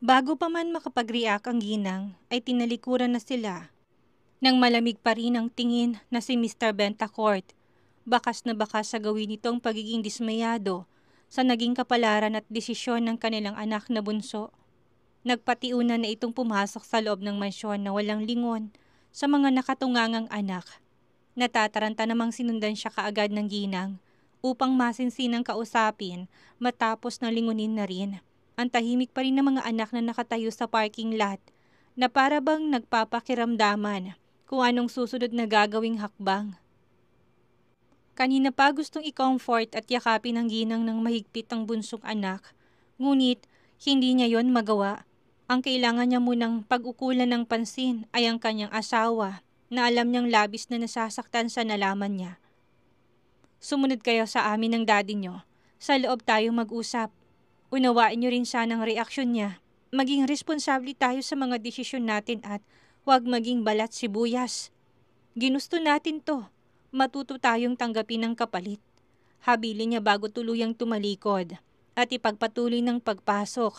Bago pa man makapag-react ang ginang, ay tinalikuran na sila. Nang malamig pa rin ang tingin na si Mr. Bentacourt, bakas na bakas sa gawin nitong pagiging dismayado sa naging kapalaran at desisyon ng kanilang anak na bunso. Nagpatiuna na itong pumasok sa loob ng mansyon na walang lingon sa mga nakatungangang anak. Natataranta namang sinundan siya kaagad ng ginang upang masinsinang kausapin matapos na lingunin na rin. Ang tahimik pa rin ng mga anak na nakatayo sa parking lot na para bang nagpapakiramdaman kung anong susunod na gagawing hakbang. Kanina pa gustong i-comfort at yakapin ng ginang ng mahigpit ang bunsong anak, ngunit hindi niya yon magawa. Ang kailangan niya munang pag-ukulan ng pansin ay ang kanyang asawa na alam niyang labis na nasasaktan sa nalaman niya. Sumunod kayo sa amin ng daddy niyo. Sa loob tayo mag-usap. Unawain niyo rin sanang reaksyon niya. Maging responsable tayo sa mga desisyon natin at huwag maging balat sibuyas. Ginusto natin to. Matuto tayong tanggapin ng kapalit. Habilin niya bago tuluyang tumalikod at ipagpatuloy ng pagpasok.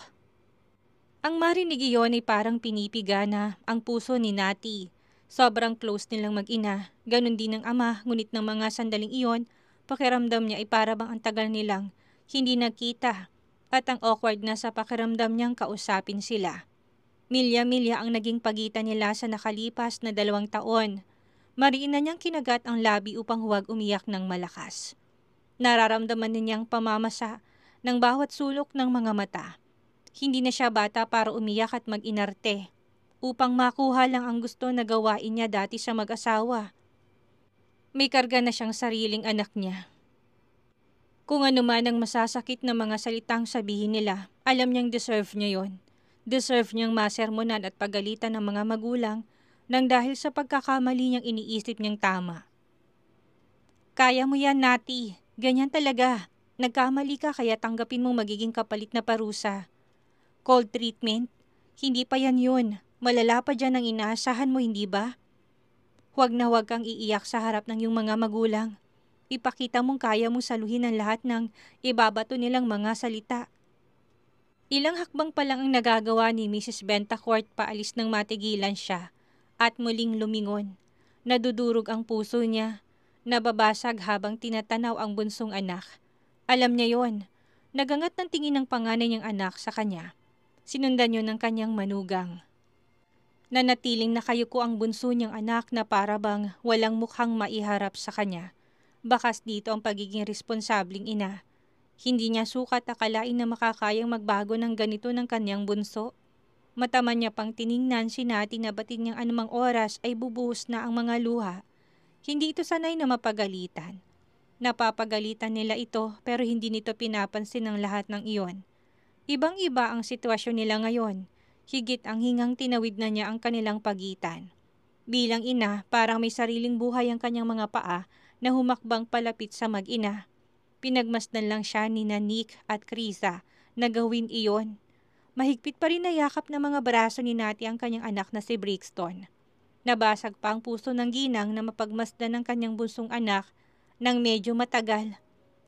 Ang marinig iyon ay parang pinipiga na ang puso ni Nati. Sobrang close nilang mag-ina, ganun din ng ama, ngunit ng mga sandaling iyon, pakiramdam niya ay para bang ang tagal nilang hindi nagkita at ang awkward na sa pakiramdam niyang kausapin sila. Milya-milya ang naging pagitan nila sa nakalipas na 2 taon. Mariin na niyang kinagat ang labi upang huwag umiyak ng malakas. Nararamdaman niyang pamamasa ng bawat sulok ng mga mata. Hindi na siya bata para umiyak at mag-inarte upang makuha lang ang gusto na gawain niya dati sa mag-asawa. May karga na siyang sariling anak niya. Kung ano man ang masasakit na mga salitang sabihin nila, alam niyang deserve niya yon. Deserve niyang masermonan at pagalitan ng mga magulang nang dahil sa pagkakamali niyang iniisip niyang tama. Kaya mo yan, Nati. Ganyan talaga. Nagkamali ka kaya tanggapin mong magiging kapalit na parusa. Cold treatment? Hindi pa yan yun. Malala pa dyan ang inaasahan mo, hindi ba? Huwag na huwag kang iiyak sa harap ng iyong mga magulang. Ipakita mong kaya mong saluhin ang lahat ng ibabato nilang mga salita. Ilang hakbang pa lang ang nagagawa ni Mrs. Bentacourt paalis nang matigilan siya at muling lumingon. Nadudurog ang puso niya. Nababasag habang tinatanaw ang bunsong anak. Alam niya yon. Nagangat ng tingin ng panganay niyang anak sa kanya. Sinundan yun ng kanyang manugang. Nanatiling nakayuko ang bunso niyang anak na para bang walang mukhang maiharap sa kanya. Bakas dito ang pagiging responsabling ina. Hindi niya sukat akalain na makakayang magbago ng ganito ng kanyang bunso. Mataman niya pang tiningnan si Nati na batid niyang anumang oras ay bubuhos na ang mga luha. Hindi ito sanay na mapagalitan. Napapagalitan nila ito pero hindi nito pinapansin ng lahat ng iyon. Ibang-iba ang sitwasyon nila ngayon. Higit ang hingang tinawid na niya ang kanilang pagitan. Bilang ina, parang may sariling buhay ang kanyang mga paa na humakbang palapit sa mag-ina. Pinagmasdan lang siya ni Nick at Krisa na gawin iyon. Mahigpit pa rin na yakap ng mga braso ni Nati ang kanyang anak na si Brixton. Nabasag pa ang puso ng ginang na mapagmasdan ng kanyang bunsong anak nang medyo matagal.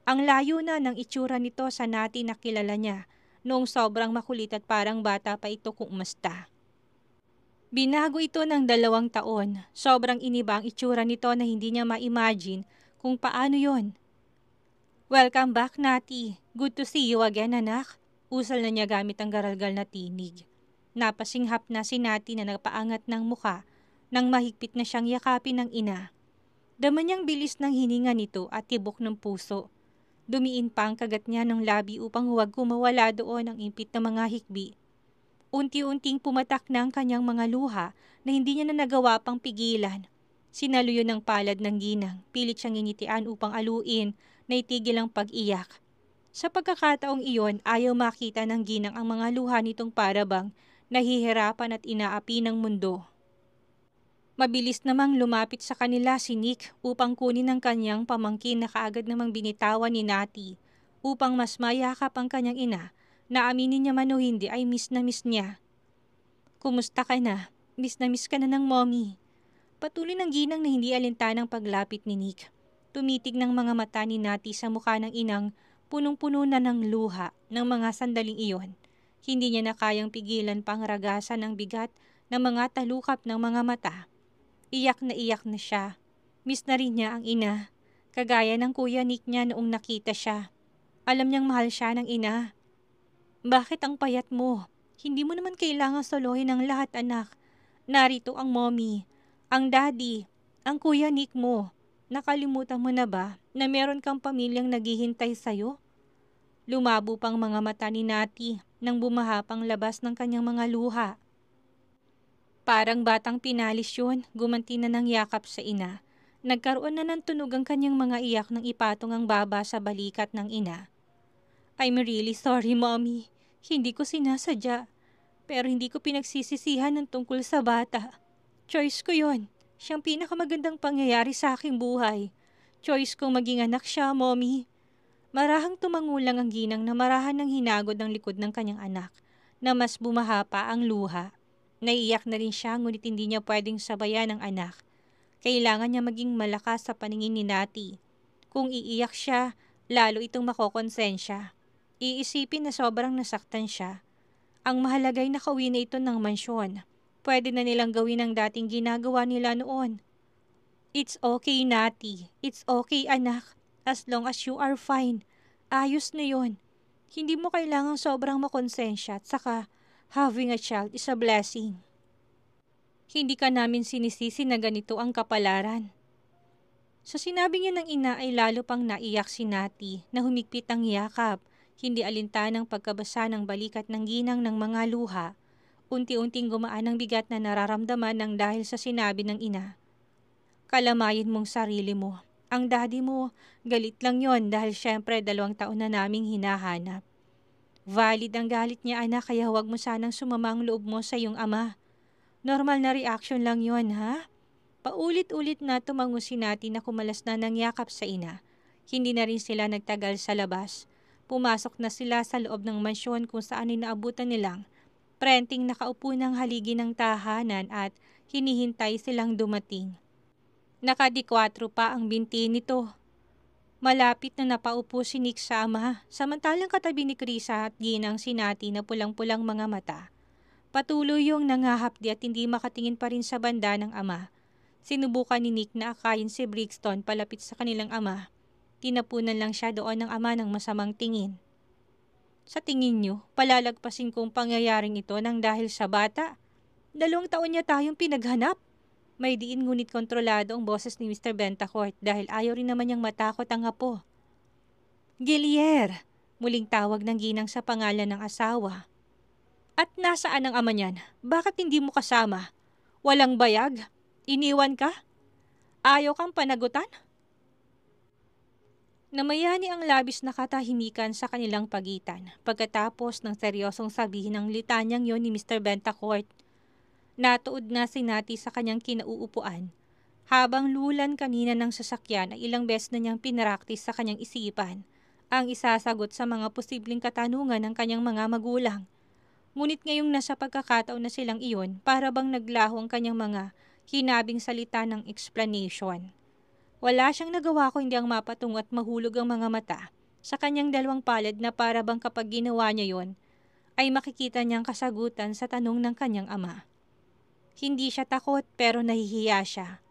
Ang layo na ng itsura nito sa Nati na kilala niya noong sobrang makulit at parang bata pa ito kung umasta. Binago ito ng 2 taon. Sobrang iniba ang itsura nito na hindi niya ma-imagine kung paano yon. Welcome back, Nati. Good to see you again, anak. Usal na niya gamit ang garalgal na tinig. Napasinghap na si Nati na napaangat ng muka nang mahigpit na siyang yakapin ng ina. Dama niyang bilis ng hininga nito at tibok ng puso. Dumiin pa ang kagat niya ng labi upang huwag kumawala doon ang impit na mga hikbi. Unti-unting pumatak na ang kanyang mga luha na hindi niya na nagawa pang pigilan. Sinaluyo ng palad ng ginang, pilit siyang initian upang aluin na itigil ang pag-iyak. Sa pagkakataong iyon, ayaw makita ng ginang ang mga luha nitong parabang nahihirapan at inaapi ng mundo. Mabilis namang lumapit sa kanila si Nick upang kunin ang kanyang pamangkin na kaagad namang binitawan ni Nati upang mas mayakap ang kanyang ina na aminin niya man o hindi ay miss na miss niya. Kumusta ka na? Miss na miss ka na ng mommy. Patuloy ng ginang na hindi alintanang paglapit ni Nick. Tumitig ng mga mata ni Nati sa mukha ng inang punong-puno na ng luha ng mga sandaling iyon. Hindi niya na kayang pigilan pang ragasan ng bigat ng mga talukap ng mga mata. Iyak na siya. Miss na rin niya ang ina. Kagaya ng Kuya Nick niya noong nakita siya. Alam niyang mahal siya ng ina. Bakit ang payat mo? Hindi mo naman kailangang solohin ang lahat, anak. Narito ang mommy, ang daddy, ang Kuya Nick mo. Nakalimutan mo na ba na meron kang pamilyang naghihintay sa'yo? Lumabo pang mga mata ni Nati nang bumaha pang labas ng kanyang mga luha. Parang batang pinalis yun, gumanti na ng yakap sa ina. Nagkaroon na ng tunog ang kanyang mga iyak nang ipatong ang baba sa balikat ng ina. I'm really sorry, Mommy. Hindi ko sinasadya. Pero hindi ko pinagsisisihan ng tungkol sa bata. Choice ko yon. Siyang pinakamagandang pangyayari sa aking buhay. Choice kong maging anak siya, Mommy. Marahang tumangulang ang ginang na marahan ng hinagod ng likod ng kanyang anak na mas bumaha pa ang luha. Naiiyak na rin siya ngunit hindi niya pwedeng sabayan ang anak. Kailangan niya maging malakas sa paningin ni Nati. Kung iiyak siya, lalo itong makokonsensya. Iisipin na sobrang nasaktan siya. Ang mahalagay nakauwi na ito ng mansyon. Pwede na nilang gawin ang dating ginagawa nila noon. It's okay, Nati. It's okay, anak. As long as you are fine. Ayos na yon. Hindi mo kailangang sobrang makonsensya at saka having a child is a blessing. Hindi ka namin sinisisi na ganito ang kapalaran. Sa sinabi niya ng ina ay lalo pang naiyak si Nati na humigpit ang yakap. Hindi alintanang pagkabasa ng balikat ng ginang ng mga luha. Unti-unting gumaan ang bigat na nararamdaman ng dahil sa sinabi ng ina. Kalamayin mong sarili mo. Ang daddy mo, galit lang yon dahil syempre 2 taon na naming hinahanap. Valid ang galit niya, anak, kaya huwag mo sanang sumama ang loob mo sa iyong ama. Normal na reaction lang yon, ha? Paulit-ulit na tumango si Nati na kumalas na ng yakap sa ina. Hindi na rin sila nagtagal sa labas. Pumasok na sila sa loob ng mansyon kung saan inaabutan nilang prenting nakaupo ng haligi ng tahanan at hinihintay silang dumating. Nakadikwatro pa ang binti nito. Malapit na napaupo si Nick sa ama, samantalang katabi ni Krisa at ginang si Nati na pulang-pulang mga mata. Patuloy yung nangahapdi at hindi makatingin pa rin sa banda ng ama. Sinubukan ni Nick na akayin si Brixton palapit sa kanilang ama. Tinapunan lang siya doon ng ama ng masamang tingin. Sa tingin niyo, palalagpasin kong pangyayaring ito nang dahil sa bata? 2 taon niya tayong pinaghanap. May diin ngunit kontrolado ang boses ni Mr. Bentacourt dahil ayaw rin naman niyang matakot ang apo. Gilier! Muling tawag ng ginang sa pangalan ng asawa. At nasaan ang ama niyan? Bakit hindi mo kasama? Walang bayag? Iniwan ka? Ayaw kang panagutan? Namayani ang labis na katahimikan sa kanilang pagitan pagkatapos ng seryosong sabihin ng litanyang yon ni Mr. Bentacourt. Natuod na si Nati sa kanyang kinauupuan. Habang lulan kanina ng sasakyan ay ilang beses na niyang pinaraktis sa kanyang isipan ang isasagot sa mga posibleng katanungan ng kanyang mga magulang. Ngunit ngayong nasa pagkakataon na silang iyon, para bang naglaho ang kanyang mga hinabing salita ng explanation. Wala siyang nagawa kundi ang mapatungo at mahulog ang mga mata sa kanyang 2 palad na para bang kapag ginawa niya yon, ay makikita niyang kasagutan sa tanong ng kanyang ama. Hindi siya takot pero nahihiya siya.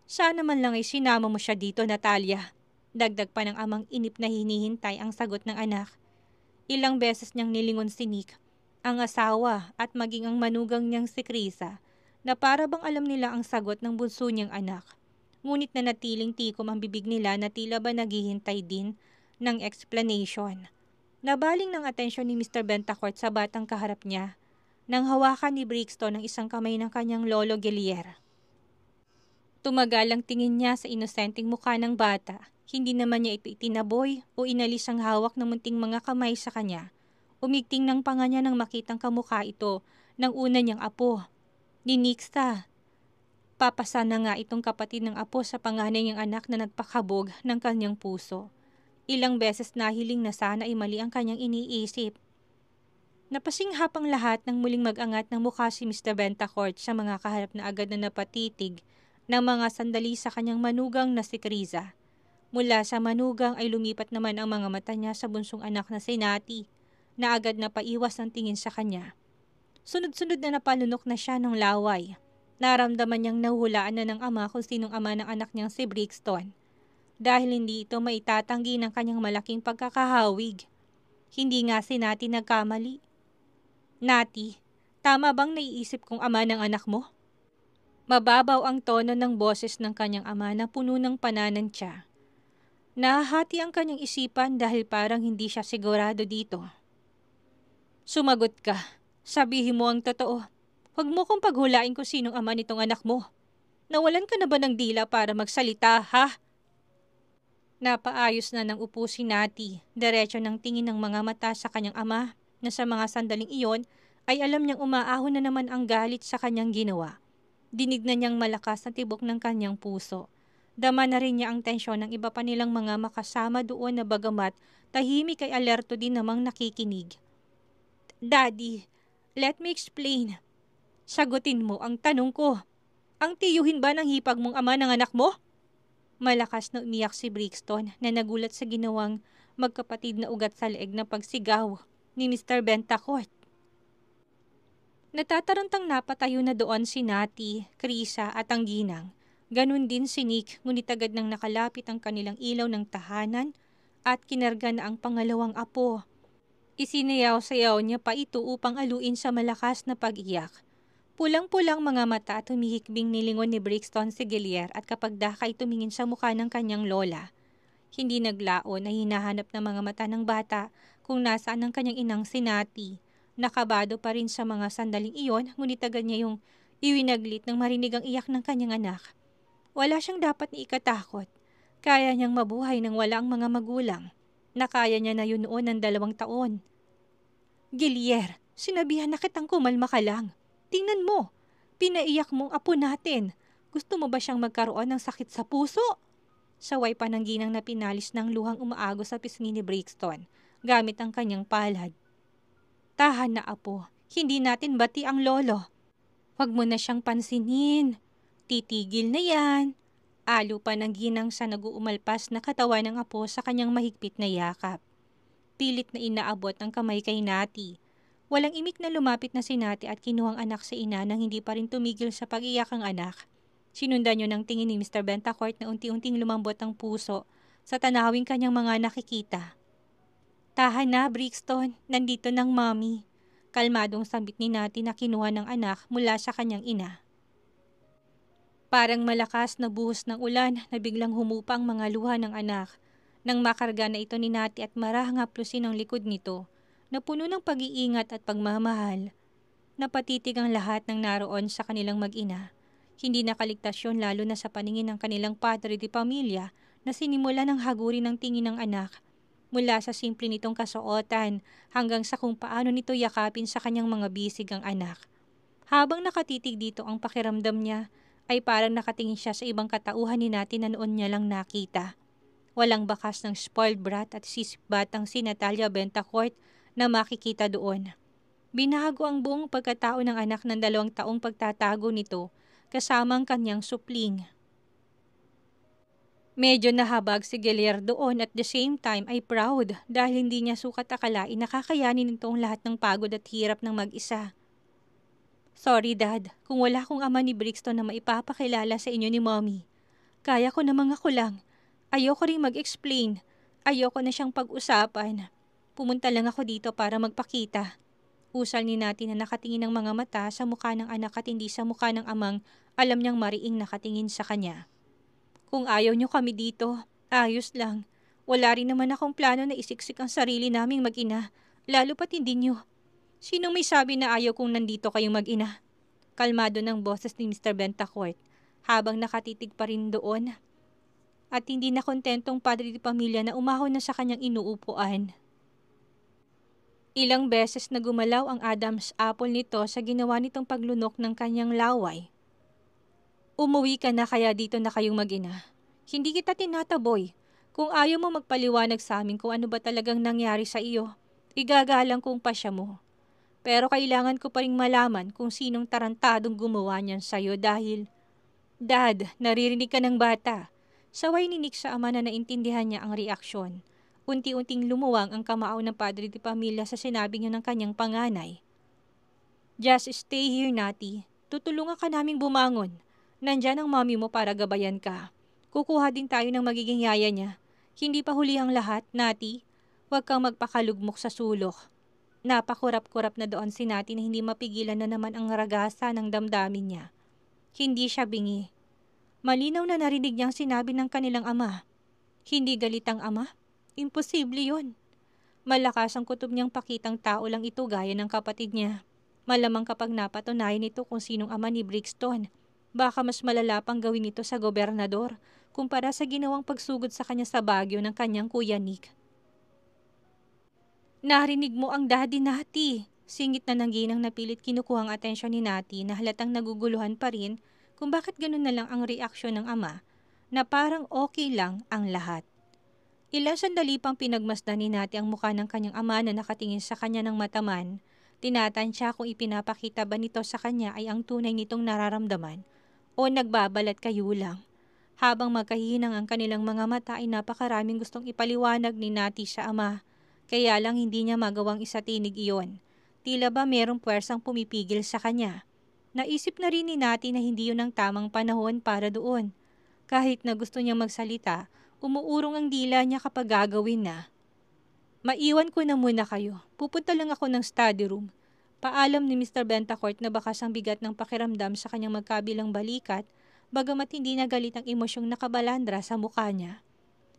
Sana man lang ay sinama mo siya dito, Natalia. Dagdag pa ng amang inip na hinihintay ang sagot ng anak. Ilang beses niyang nilingon si Nick, ang asawa at maging ang manugang niyang si Krisa, na para bang alam nila ang sagot ng bunso niyang anak. Ngunit nanatiling tikom ang bibig nila na tila ba naghihintay din ng explanation. Nabaling ng atensyon ni Mr. Bentacourt sa batang kaharap niya nang hawakan ni Brixton ang isang kamay ng kanyang lolo Gilier. Tumagal ang tingin niya sa inosenteng mukha ng bata. Hindi naman niya ito itinaboy o inalis ang hawak ng munting mga kamay sa kanya. Umigting ng panga niya nang makitang kamukha ito ng una niyang apo, ni Nixa. Papasa na nga itong kapatid ng apo sa panganay niyang anak na nagpakabog ng kanyang puso. Ilang beses nahiling na sana ay mali ang kanyang iniisip. Napasinghap ang lahat nang muling mag-angat ng mukha si Mr. Bentacourt sa mga kaharap na agad na napatitig ng mga sandali sa kanyang manugang na si Krisa. Mula sa manugang ay lumipat naman ang mga mata niya sa bunsong anak na si Nati. na agad na paiwas ang tingin sa kanya. Sunod-sunod na napalunok na siya ng laway. Naramdaman niyang nahuhulaan na ng ama kung sinong ama ng anak niyang si Brixton. Dahil hindi ito maitatanggi ng kanyang malaking pagkakahawig. Hindi nga si Nati nagkamali. Nati, tama bang naiisip kong ama ng anak mo? Mababaw ang tono ng boses ng kanyang ama na puno ng pananantya. Nahahati ang kanyang isipan dahil parang hindi siya sigurado dito. Sumagot ka. Sabihin mo ang totoo. Huwag mo kong paghulain kung sinong ama nitong anak mo. Nawalan ka na ba ng dila para magsalita, ha? Napaayos na ng upo si Nati. Diretso ng tingin ng mga mata sa kanyang ama na sa mga sandaling iyon ay alam niyang umaahon na naman ang galit sa kanyang ginawa. Dinig na niyang malakas na tibok ng kanyang puso. Dama na rin niya ang tensyon ng iba pa nilang mga makasama doon na bagamat tahimik ay alerto din namang nakikinig. Daddy, let me explain. Sagutin mo ang tanong ko. Ang tiyuhin ba ng hipag mong ama ng anak mo? Malakas na umiyak si Brixton na nagulat sa ginawang magkapatid na ugat sa leeg na pagsigaw ni Mr. Bentacourt. Natatarantang napatayo na doon si Nati, Krisa at ang ginang. Ganun din si Nick, ngunit agad nang nakalapit ang kanilang ilaw ng tahanan at kinarga na ang pangalawang apo. Isinayaw-sayaw niya pa ito upang aluin sa malakas na pag-iyak. Pulang-pulang mga mata at humihikbing nilingon ni Brixton si Gilier at kapag dakay tumingin sa mukha ng kanyang lola. Hindi naglaon na hinahanap ng mga mata ng bata kung nasaan ang kanyang inang si Nati. Nakabado pa rin sa mga sandaling iyon, ngunit agad niya yung iwinaglit nang marinig ang iyak ng kanyang anak. Wala siyang dapat ni ikatakot. Kaya niyang mabuhay nang wala ang mga magulang. Nakaya niya na yun noon ng 2 taon. Gilier, sinabihan na kitang kumalma ka lang. Tingnan mo, pinaiyak mong apo natin. Gusto mo ba siyang magkaroon ng sakit sa puso? Saway pa ng ginang na pinalis ng luhang umaago sa pisngi ni Brixton, gamit ang kanyang palad. Tahan na apo, hindi natin bati ang lolo. Huwag mo na siyang pansinin. Titigil na yan. Alo pa ng ginang sa naguumalpas na katawan ng apo sa kanyang mahigpit na yakap. Pilit na inaabot ang kamay kay Nati. Walang imik na lumapit na si Nati at kinuhang anak sa ina nang hindi pa rin tumigil sa pag-iyak ang anak. Sinundan niyo ng tingin ni Mr. Bentacourt na unti-unting lumambot ang puso sa tanawing kanyang mga nakikita. Tahan na, Brixton. Nandito ng mommy. Kalmadong sambit ni Nati na kinuha ng anak mula sa kanyang ina. Parang malakas na buhos ng ulan na biglang humupa ang mga luha ng anak. Nang makarga na ito ni Nati at marahang haplusin ang likod nito, na puno ng pag-iingat at pagmamahal. Napatitig ang lahat ng naroon sa kanilang mag-ina. Hindi nakaligtas yun lalo na sa paningin ng kanilang padre de pamilya na sinimula ng hagurin ng tingin ng anak. Mula sa simple nitong kasuotan hanggang sa kung paano nito yakapin sa kanyang mga bisig ang anak. Habang nakatitig dito ang pakiramdam niya, ay parang nakatingin siya sa ibang katauhan ni Nati na noon niya lang nakita. Walang bakas ng spoiled brat at sisip batang si Natalia Bentacourt na makikita doon. Binago ang buong pagkatao ng anak ng 2 taong pagtatago nito kasama ang kanyang supling. Medyo nahabag si Gilier doon at the same time ay proud dahil hindi niya sukat akalain na kakayanin nitong lahat ng pagod at hirap ng mag-isa. Sorry Dad, kung wala akong ama ni Brixton na maipapakilala sa inyo ni Mommy. Kaya ko namang ako lang. Ayoko rin mag-explain. Ayoko na siyang pag-usapan. Pumunta lang ako dito para magpakita. Usal ni Nati na nakatingin ng mga mata sa mukha ng anak at hindi sa mukha ng amang alam niyang mariing nakatingin sa kanya. Kung ayaw niyo kami dito, ayos lang. Wala rin naman akong plano na isiksik ang sarili naming mag-ina, lalo pat hindi niyo. Sinong may sabi na ayaw kung nandito kayong mag-ina? Kalmado ng boses ni Mr. Bentacourt habang nakatitig pa rin doon. At hindi na kontentong padre de pamilya na umahon na sa kanyang inuupuan. Ilang beses na gumalaw ang Adam's apple nito sa ginawa nitong paglunok ng kanyang laway. Umuwi ka na kaya dito na kayong mag-ina. Hindi kita tinataboy. Kung ayaw mo magpaliwanag sa amin kung ano ba talagang nangyari sa iyo, igagalang kong pasya mo. Pero kailangan ko pa ring malaman kung sinong tarantadong gumawa niyan sa'yo dahil... Dad, naririnig ka ng bata. Saway ni Nick sa ama na naintindihan niya ang reaksyon. Unti-unting lumuwang ang kamao ng padre de pamilya sa sinabi niya ng kanyang panganay. Just stay here, Nati. Tutulungan ka naming bumangon. Nandyan ang mommy mo para gabayan ka. Kukuha din tayo ng magiging yaya niya. Hindi pa huli ang lahat, Nati. Huwag kang magpakalugmok sa sulok. Napakurap-kurap na doon si Nati na hindi mapigilan na naman ang ragasa ng damdamin niya. Hindi siya bingi. Malinaw na narinig niyang sinabi ng kanilang ama. Hindi galit ang ama? Imposible yun. Malakas ang kutob niyang pakitang tao lang ito gaya ng kapatid niya. Malamang kapag napatunayan nito kung sinong ama ni Brixton, baka mas malala pang gawin ito sa gobernador kumpara sa ginawang pagsugod sa kanya sa Baguio ng kanyang kuya Nick. Narinig mo ang daddy, Nati. Singit na ng ginang na pilit kinukuha ang atensyon ni Nati na halatang naguguluhan pa rin kung bakit ganun na lang ang reaksyon ng ama na parang okay lang ang lahat. Ilang sandali pang pinagmasdan ni Nati ang mukha ng kanyang ama na nakatingin sa kanya ng mataman. Tinatansya kung ipinapakita ba nito sa kanya ay ang tunay nitong nararamdaman o nagbabalat kayo lang. Habang magkahinang ang kanilang mga mata ay napakaraming gustong ipaliwanag ni Nati sa ama. Kaya lang hindi niya magawang isatinig iyon. Tila ba merong puwersang pumipigil sa kanya. Naisip na rin ni Nati na hindi yun ang tamang panahon para doon. Kahit na gusto niyang magsalita, umuurong ang dila niya kapag gagawin na. Maiwan ko na muna kayo. Pupunta lang ako ng study room. Paalam ni Mr. Bentacourt na bakas ang bigat ng pakiramdam sa kanyang magkabilang balikat, bagamat hindi nagalit ang emosyong nakabalandra sa mukha niya.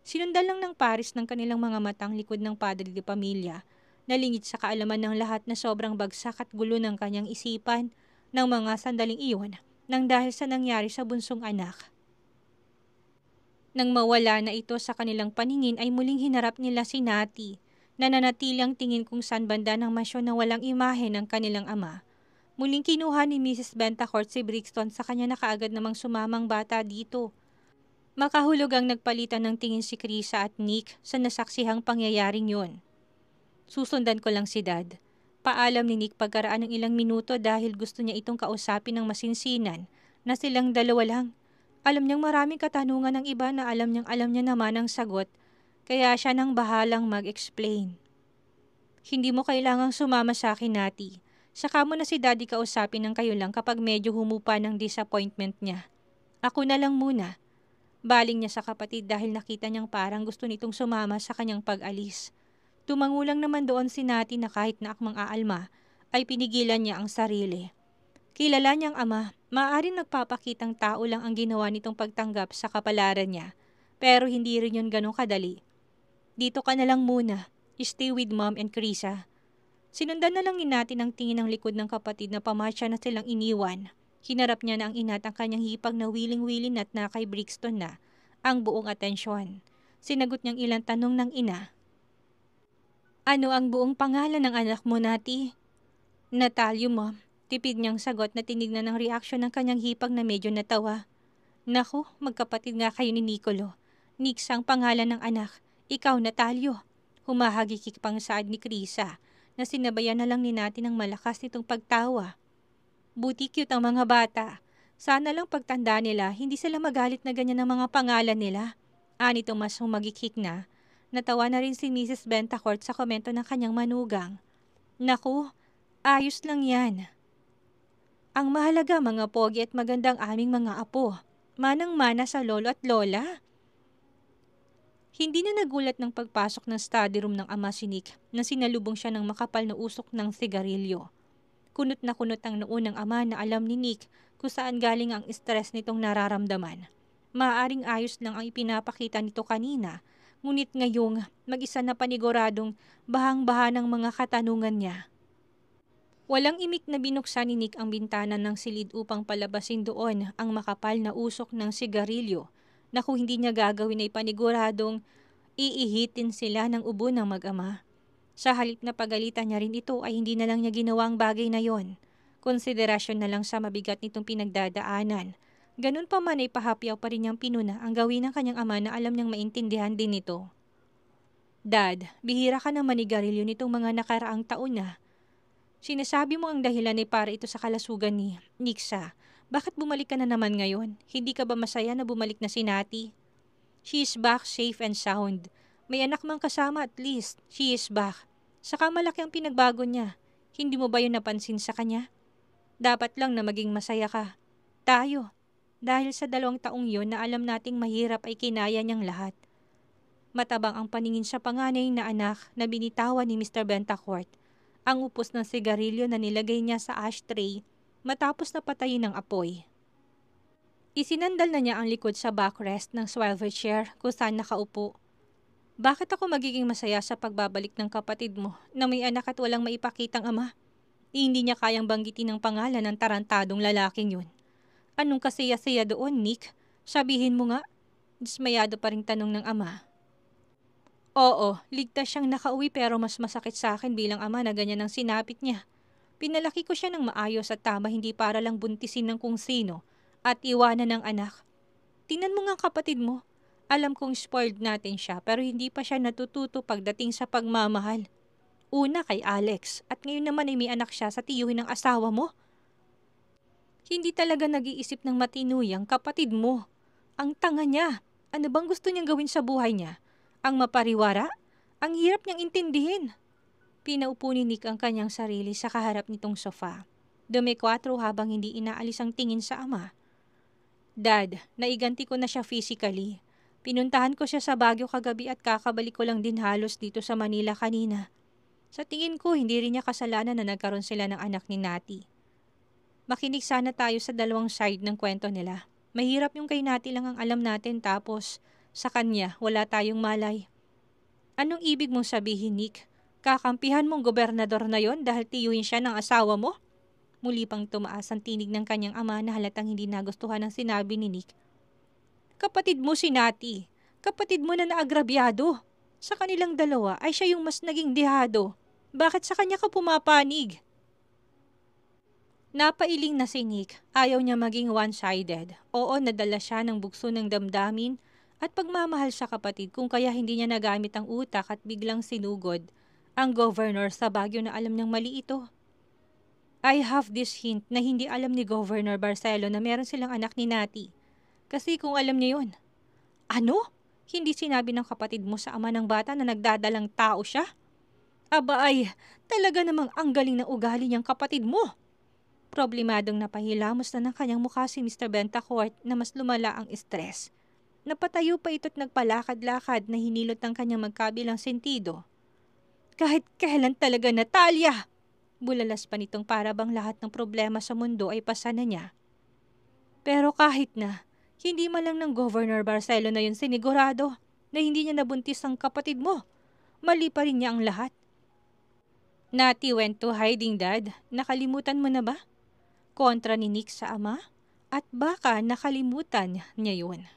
Sinundan lang ng paris ng kanilang mga matang likod ng padre de pamilya, nalingit sa kaalaman ng lahat na sobrang bagsak at gulo ng kanyang isipan ng mga sandaling iyon nang dahil sa nangyari sa bunsong anak. Nang mawala na ito sa kanilang paningin ay muling hinarap nila si Nati, na nanatilang tingin kung saan banda ng masyon na walang imahe ng kanilang ama. Muling kinuha ni Mrs. Bentacourt si Brixton sa kanya na kaagad namang sumamang bata dito. Makahulog ang nagpalitan ng tingin si Krisa at Nick sa nasaksihang pangyayaring yun. Susundan ko lang si Dad. Paalam ni Nick pagkaraan ng ilang minuto dahil gusto niya itong kausapin ng masinsinan na silang dalawa lang. Alam niyang maraming katanungan ng iba na alam niya naman ang sagot, kaya siya nang bahalang mag-explain. Hindi mo kailangang sumama sa akin, Nati. Saka mo na si Daddy kausapin ng kayo lang kapag medyo humupa ng disappointment niya. Ako na lang muna. Baling niya sa kapatid dahil nakita niyang parang gusto nitong sumama sa kanyang pag-alis. Tumangulang naman doon si Nati na kahit na akmang aalma, ay pinigilan niya ang sarili. Kilala niyang ama, maaaring nagpapakitang tao lang ang ginawa nitong pagtanggap sa kapalaran niya, pero hindi rin yun ganun kadali. Dito ka na lang muna, stay with Mom and Krisa. Sinundan na lang ni Nati ng tingin ng likod ng kapatid na pamatya na silang iniwan. Hinarap niya na ang ina at ang kanyang hipag na wiling-wilin at na kay Brixton na ang buong atensyon. Sinagot niyang ilang tanong ng ina. Ano ang buong pangalan ng anak mo, Nati? Natalyo, Mom. Tipid niyang sagot na tinignan ng reaksyon ng kanyang hipag na medyo natawa. Naku, magkapatid nga kayo ni Nicolo. Nix ang pangalan ng anak. Ikaw, Natalyo. Humahagikik pang saad ni Krisa na sinabayan na lang ni Nati ng malakas nitong pagtawa. Buti cute ang mga bata. Sana lang pagtanda nila, hindi sila magalit na ganyan ang mga pangalan nila. Anito mas humagikik na. Natawa na rin si Mrs. Bentacourt sa komento ng kanyang manugang. Naku, ayos lang yan. Ang mahalaga mga pogi at magandang aming mga apo. Manang-mana sa lolo at lola. Hindi na nagulat ng pagpasok ng study room ng ama si Nick na sinalubong siya ng makapal na usok ng sigarilyo. Kunot na kunot ang noo ng ama na alam ni Nick kung saan galing ang stress nitong nararamdaman. Maaaring ayos lang ang ipinapakita nito kanina, ngunit ngayong mag-isa na paniguradong bahang-baha ng mga katanungan niya. Walang imik na binuksan ni Nick ang bintana ng silid upang palabasin doon ang makapal na usok ng sigarilyo na kung hindi niya gagawin ay paniguradong iihitin sila ng ubo ng mag-ama. Sa halip na pagalitan niya rin ito ay hindi na lang niya ginawa ang bagay na yon. Konsiderasyon na lang sa mabigat nitong pinagdadaanan. Ganun pa man ay pahapyaw pa rin niyang pinuna ang gawin ng kanyang ama na alam niyang maintindihan din nito. Dad, bihira ka na manigarilyo nitong mga nakaraang taon na. Sinasabi mo ang dahilan ay para ito sa kalasugan ni Nixa. Bakit bumalik ka na naman ngayon? Hindi ka ba masaya na bumalik na si Nati? She is back safe and sound. May anak mang kasama at least. She is back. Saka malaki ang pinagbago niya. Hindi mo ba yun napansin sa kanya? Dapat lang na maging masaya ka. Tayo. Dahil sa 2 taong yun na alam nating mahirap ay kinaya niyang lahat. Matabang ang paningin sa panganay na anak na binitawan ni Mr. Bentacourt. Ang upos ng sigarilyo na nilagay niya sa ashtray matapos na patayin ng apoy. Isinandal na niya ang likod sa backrest ng swivel chair kung saan nakaupo. Bakit ako magiging masaya sa pagbabalik ng kapatid mo na may anak at walang maipakitang ama? Hindi niya kayang banggitin ang pangalan ng tarantadong lalaking yun. Anong kasaya-saya doon, Nick? Sabihin mo nga. Dismayado pa ring tanong ng ama. Oo, ligtas siyang nakauwi pero mas masakit sa akin bilang ama na ganyan ang sinapit niya. Pinalaki ko siya ng maayos at tama, hindi para lang buntisin ng kung sino at iwanan ng anak. Tingnan mo nga kapatid mo. Alam kong spoiled natin siya pero hindi pa siya natututo pagdating sa pagmamahal. Una kay Alex at ngayon naman ay may anak siya sa tiyuhin ng asawa mo. Hindi talaga nag-iisip ng matinuyang kapatid mo. Ang tanga niya. Ano bang gusto niyang gawin sa buhay niya? Ang mapariwara? Ang hirap niyang intindihin. Pinaupo ni Nick ang kanyang sarili sa kaharap nitong sofa. Dumikwatro habang hindi inaalis ang tingin sa ama. Dad, naiganti ko na siya physically. Pinuntahan ko siya sa Baguio kagabi at kakabalik ko lang din halos dito sa Manila kanina. Sa tingin ko, hindi rin niya kasalanan na nagkaroon sila ng anak ni Nati. Makinig sana tayo sa dalawang side ng kwento nila. Mahirap yung kay Nati lang ang alam natin tapos sa kanya wala tayong malay. Anong ibig mong sabihin, Nick? Kakampihan mong gobernador na yon dahil tiyuhin siya ng asawa mo? Muli pang tumaas ang tinig ng kanyang ama na halatang hindi nagustuhan ang sinabi ni Nick. Kapatid mo si Nati. Kapatid mo na naagrabyado. Sa kanilang dalawa ay siya yung mas naging dehado. Bakit sa kanya ka pumapanig? Napailing na si Nick. Ayaw niya maging one-sided. Oo, nadala siya ng bugso ng damdamin at pagmamahal sa kapatid kung kaya hindi niya nagamit ang utak at biglang sinugod ang governor sa Baguio na alam niyang mali ito. I have this hint na hindi alam ni Governor Barcelo na meron silang anak ni Nati. Kasi kung alam niya yun. Ano? Hindi sinabi ng kapatid mo sa ama ng bata na nagdadalang tao siya? Aba ay, talaga namang ang galing ng ugali niyang kapatid mo. Problemadong napahilamos na ng kanyang mukha si Mr. Bentacourt na mas lumala ang stress. Napatayo pa ito't nagpalakad-lakad na hinilot ng kanyang magkabilang sentido. Kahit kailan talaga, Natalia! Bulalas pa nitong para bang lahat ng problema sa mundo ay pasa na niya. Pero kahit na, hindi man lang ng Governor Barcelo na yun sinigurado na hindi niya nabuntis ang kapatid mo. Mali pa rin niya ang lahat. Nati went to hiding, Dad. Nakalimutan mo na ba? Kontra ni Nick sa ama? At baka nakalimutan niya yun.